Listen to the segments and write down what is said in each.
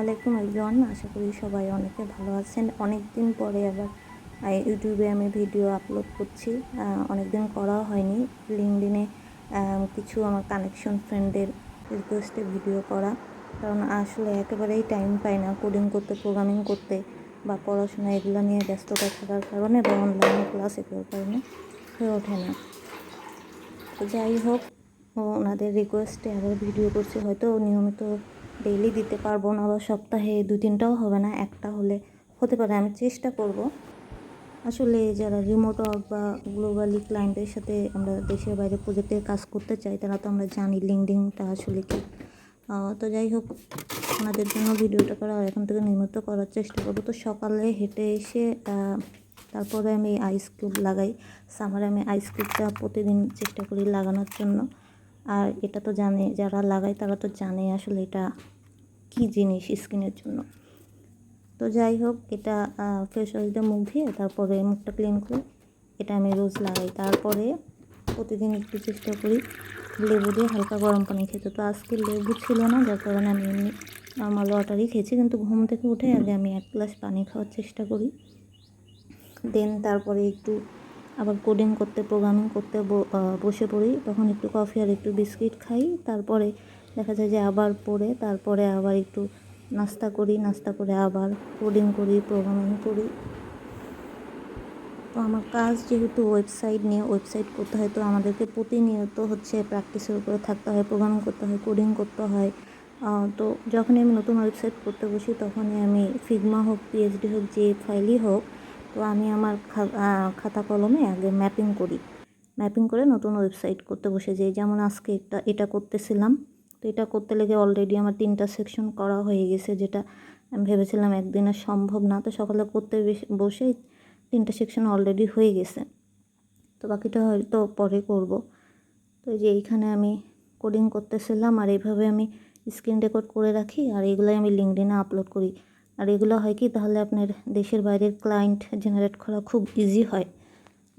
আলাইকুম এভরিওয়ান, আশা করি সবাই অনেকে ভালো আছেন। অনেক দিন পরে আবার ইউটিউবে আমি ভিডিও আপলোড করছি। অনেক দিন করা হয়নি। লিঙ্কডইনে কিছু আমার কানেকশন ফ্রেন্ডদের রিকোয়েস্টে ভিডিও করা, কারণ আসলে একেবারেই টাইম পাই না কোডিং করতে, প্রোগ্রামিং করতে বা পড়াশোনা এগুলো নিয়ে ব্যস্ততা থাকার কারণে বা অনলাইনে ক্লাস এগুলোর কারণে হয়ে ওঠে না। তো যাই হোক, ওনাদের রিকোয়েস্টে আবার ভিডিও করছি। হয়তো নিয়মিত ডেইলি দিতে পারবো না, বা সপ্তাহে 2-3টাও হবে না, একটা হলে হতে পারে। আমি চেষ্টা করব। আসলে যারা রিমোট ওয়ার্ক বা গ্লোবালি ক্লায়েন্টের সাথে আমরা দেশের বাইরে প্রজেক্টে কাজ করতে চাই, তারা তো আমরা জানি লিঙ্কডইনটা আসলে কি। তো যাই হোক, ওনাদের জন্য ভিডিওটা করা আর এখন থেকে নিয়মিত করার চেষ্টা করবো। তো সকালে হেঁটে এসে তারপরে আমি আইস কিউব লাগাই। সামারে আমি আইস কিউবটা প্রতিদিন চেষ্টা করি লাগানোর জন্য। আর এটা তো জানে, যারা লাগায় তারা তো জানে আসলে এটা কী জিনিস স্কিনের জন্য। তো যাই হোক, এটা ফেস ওয়াশ দিয়ে মুখ ধুয়ে তারপরে মুখটা ক্লিন করে এটা আমি রোজ লাগাই। তারপরে প্রতিদিন একটু চেষ্টা করি লেবু দিয়ে হালকা গরম পানি খেতে। তো আজকে লেবু ছিল না, যার কারণে আমি এমনি নর্মাল ওয়াটারই খেয়েছি। কিন্তু ঘুম থেকে উঠে আগে আমি 1 গ্লাস পানি খাওয়ার চেষ্টা করি। দেন তারপরে একটু আবার কোডিং করতে, প্রোগ্রামিং করতে বসে পড়ি। তখন একটু কফি আর একটু বিস্কিট খাই। তারপরে দেখা যায় যে আবার পড়ে, তারপরে আবার একটু নাস্তা করি, নাস্তা করে আবার কোডিং করি, প্রোগ্রামিং করি। তো আমার কাজ যেহেতু ওয়েবসাইট নিয়ে, ওয়েবসাইট করতে হয়, তো আমাদেরকে প্রতিনিয়ত প্র্যাকটিসের উপরে থাকতে হয়, প্রোগ্রামিং করতে হয়, কোডিং করতে হয়। তো যখনই আমি নতুন ওয়েবসাইট করতে বসি, তখনই আমি ফিগমা হোক, পিএইচডি হোক, যে ফাইলই হোক, তো আমি আমার খাতা কলমে আগে ম্যাপিং করে নতুন ওয়েবসাইট করতে বসে যাই। যেমন আজকে এটা করতেছিলাম। তো এটা করতে লেগে অলরেডি আমার 3টা সেকশন করা হয়ে গেছে, যেটা আমি ভেবেছিলাম একদিনে সম্ভব না। তো সকালে করতে বসে 3টা সেকশন অলরেডি হয়ে গেছে। তো বাকিটা হয়তো পরে করব। তো এই যে এইখানে আমি কোডিং করতেছিলাম, আর এইভাবে আমি স্ক্রিন রেকর্ড করে রাখি, আর এগুলোই আমি লিঙ্কডইনে আপলোড করি। আর এগুলো হয় কি, তাহলে আপনার দেশের বাইরের ক্লায়েন্ট জেনারেট করা খুব ইজি হয়।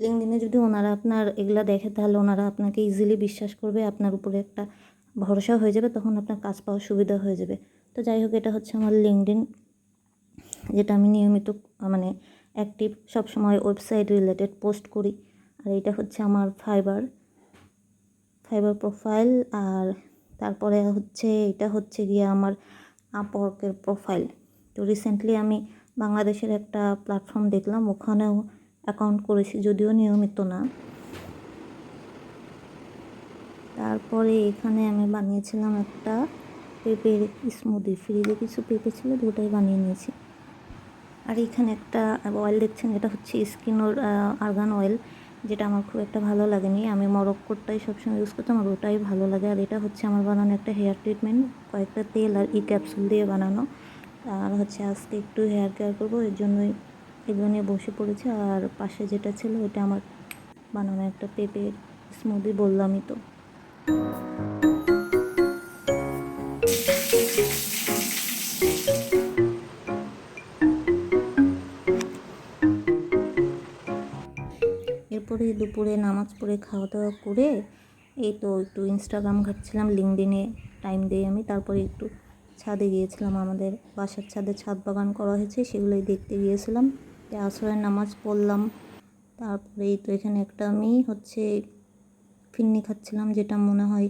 লিঙ্কডইনে যদি ওনারা আপনার এগুলো দেখে, তাহলে ওনারা আপনাকে ইজিলি বিশ্বাস করবে, আপনার উপরে একটা ভরসা হয়ে যাবে, তখন আপনার কাজ পাওয়ার সুবিধা হয়ে যাবে। তো যাই হোক, এটা হচ্ছে আমার লিঙ্কডইন, যেটা আমি নিয়মিত মানে অ্যাক্টিভ, সবসময় ওয়েবসাইট রিলেটেড পোস্ট করি। আর এটা হচ্ছে আমার ফাইবার প্রোফাইল। আর তারপরে এটা হচ্ছে গিয়ে আমার আপওয়ার্কের প্রোফাইল। তো রিসেন্টলি আমি বাংলাদেশের একটা প্ল্যাটফর্ম দেখলাম, ওখানেও অ্যাকাউন্ট করেছি, যদিও নিয়মিত না। তারপরে এখানে আমি বানিয়েছিলাম একটা পেঁপের স্মুদি। ফ্রিজে কিছু পেঁপে ছিল, দুটাই বানিয়ে নিয়েছি। আর এখানে একটা অয়েল দেখছেন, এটা হচ্ছে স্কিনোর আর্গান অয়েল, যেটা আমার খুব একটা ভালো লাগেনি। আমি মরক্কোরটাই সবসময় ইউজ করতাম, আর ওটাই ভালো লাগে। আর এটা হচ্ছে আমার বানানো একটা হেয়ার ট্রিটমেন্ট, কয়েকটা তেল আর ক্যাপসুল দিয়ে বানানো। আর আজকে একটু হেয়ার কেয়ার করবো, এর জন্যই এগুলো নিয়ে বসে পড়েছে। আর পাশে যেটা ছিল, ওটা আমার বানানো একটা পেঁপের স্মুদি, বললামই তো। এরপরে দুপুরে নামাজ পড়ে খাওয়া দাওয়া করে এই তো একটু ইনস্টাগ্রাম ঘাঁটছিলাম, লিঙ্কডইনে টাইম দিই আমি। তারপরে একটু ছাদে গিয়েছিলাম, আমাদের বাসার ছাদে ছাদ বাগান করা হয়েছে, সেগুলোই দেখতে গিয়েছিলাম। আসরের নামাজ পড়লাম। তারপরে এই তো এখানে একটা আমি ফিন্নি খাচ্ছিলাম, যেটা মনে হয়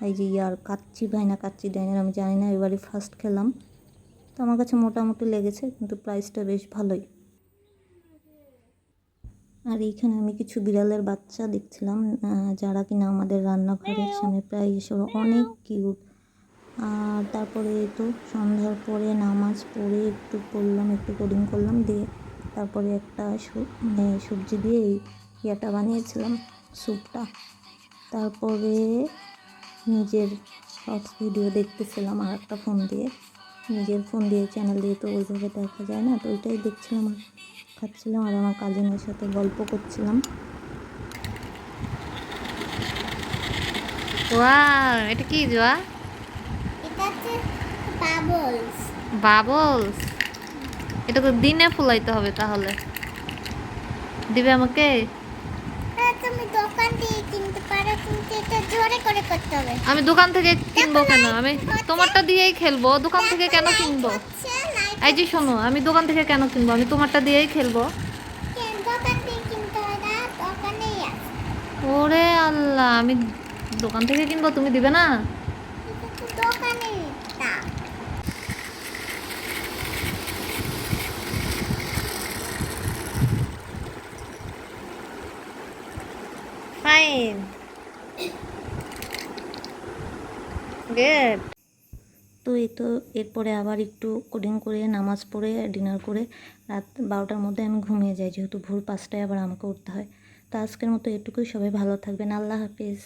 এই যে কাচ্চি ভাই না কাচ্চি ডাইনের, আমি জানি না, এবারে ফার্স্ট খেলাম। তো আমার কাছে মোটামুটি লেগেছে, কিন্তু প্রাইসটা বেশ ভালোই। আর এইখানে আমি কিছু বিড়ালের বাচ্চা দেখছিলাম, যারা কিনা আমাদের রান্নাঘরের সামনে প্রায় এসে, অনেক কিউট। আর তারপরে তো সন্ধ্যার পরে নামাজ পড়ে একটু পড়লাম, একটু কোডিং করলাম, দিয়ে তারপরে একটা সবজি দিয়ে এই ইয়েটা বানিয়েছিলাম, স্যুপটা। তারপরে নিজের শর্টস ভিডিও দেখতেছিলাম, আর একটা ফোন দিয়ে, নিজের ফোন দিয়ে চ্যানেল দিয়ে তো ওইভাবে দেখা যায় না, তো ওইটাই দেখছিলাম আর খাচ্ছিলাম, আর আমার কাজিনের সাথে গল্প করছিলাম। ওয়াও, এটা কি জোয়া? এটা হচ্ছে বাবলস। বাবলস? এটা তো দিনে ফুলাইতে হবে, তাহলে দিবে আমাকে? হ্যাঁ, তুমি দোকান থেকে কিনতে পারো, কিন্তু এটা জোরে করে করতে আসতে হবে। আমি দোকান থেকে কিনবো কেন? আমি তোমারটা দিয়েই খেলবো, দোকান থেকে কেন কিনবো? এই যে শোনো, আমি দোকান থেকে কেন কিনবো? আমি তোমারটা দিয়েই খেলবো। দোকান থেকে কিনতে হয় না, দোকানেই আছে। ওরে আল্লাহ, আমি দোকান থেকে কিনবো, তুমি দিবে না? এটা তো দোকানেই না। Fine, good. তো এই তো এরপরে আবার একটু কোডিং করে নামাজ পড়ে ডিনার করে রাত 12টার মধ্যে আমি ঘুমিয়ে যাই, যেহেতু ভোর 5টায় আবার আমাকে উঠতে হয়। তো আজকের মতো এটুকুই, সবাই ভালো থাকবেন, আল্লাহ হাফিজ।